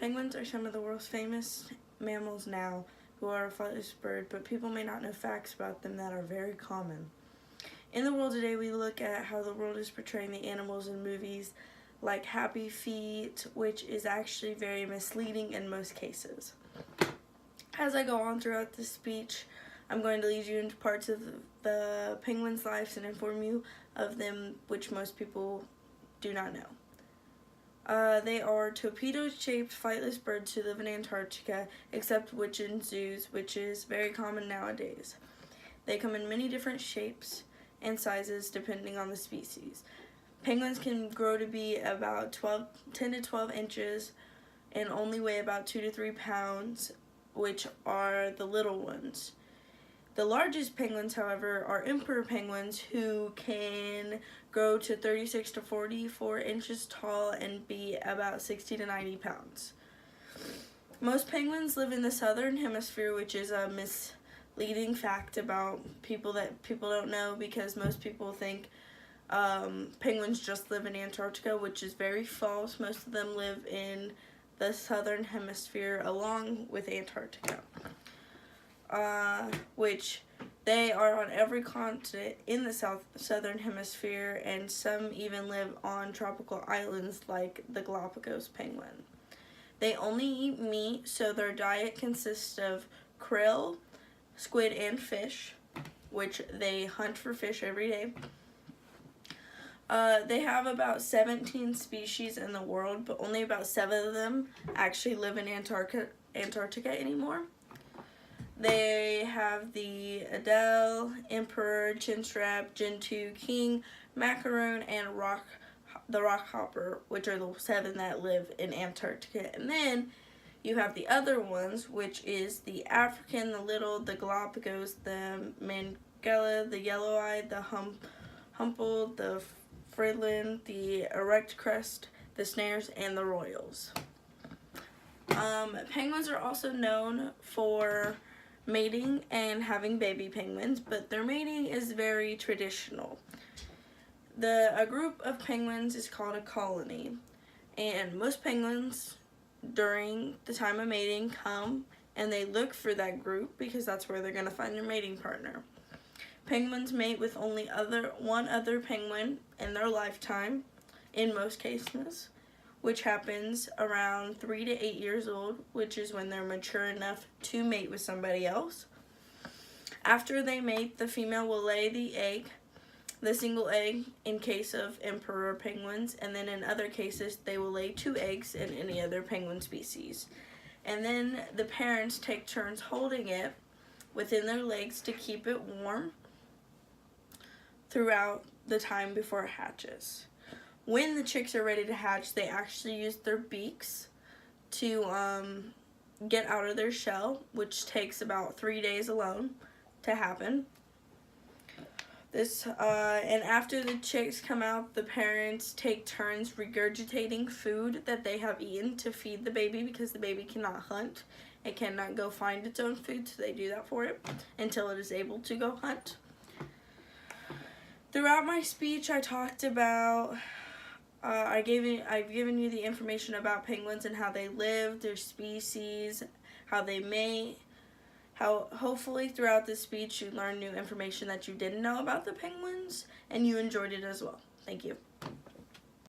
Penguins are some of the world's famous mammals now who are a flightless bird, but people may not know facts about them that are very common. In the world today, we look at how the world is portraying the animals in movies like Happy Feet, which is actually very misleading in most cases. As I go on throughout this speech, I'm going to lead you into parts of the penguins' lives and inform you of them, which most people do not know. They are torpedo-shaped flightless birds who live in Antarctica, except which in zoos, which is very common nowadays. They come in many different shapes and sizes depending on the species. Penguins can grow to be about 10 to 12 inches and only weigh about 2 to 3 pounds, which are the little ones. The largest penguins, however, are emperor penguins who can grow to 36 to 44 inches tall and be about 60 to 90 pounds. Most penguins live in the southern hemisphere, which is a misleading fact about people that people don't know, because most people think penguins just live in Antarctica, which is very false. Most of them live in the southern hemisphere along with Antarctica. Which they are on every continent in the southern hemisphere, and some even live on tropical islands like the Galapagos penguin. They only eat meat, so their diet consists of krill, squid, and fish, which they hunt for fish every day. They have about 17 species in the world, but only about 7 of them actually live in Antarctica anymore. They have the Adele, Emperor, Chinstrap, Gentoo, King, Macaroon, and the Rockhopper, which are the 7 that live in Antarctica. And then you have the other ones, which is the African, the Little, the Galapagos, the Mangala, the Yellow-eyed, the Humboldt, the Freeland, the Erect Crest, the Snares, and the Royals. Penguins are also known for mating and having baby penguins, but their mating is very traditional. A group of penguins is called a colony, and most penguins during the time of mating come and they look for that group because that's where they're going to find their mating partner. Penguins mate with only one other penguin in their lifetime, in most cases, which happens around 3 to 8 years old, which is when they're mature enough to mate with somebody else. After they mate, the female will lay the single egg in case of emperor penguins, and then in other cases they will lay 2 eggs in any other penguin species. And then the parents take turns holding it within their legs to keep it warm throughout the time before it hatches. When the chicks are ready to hatch, they actually use their beaks to get out of their shell, which takes about 3 days alone to happen. And after the chicks come out, the parents take turns regurgitating food that they have eaten to feed the baby, because the baby cannot hunt. It cannot go find its own food, so they do that for it until it is able to go hunt. Throughout my speech, I talked about I've given you the information about penguins and how they live, their species, how they mate, how hopefully throughout this speech you learned new information that you didn't know about the penguins and you enjoyed it as well. Thank you.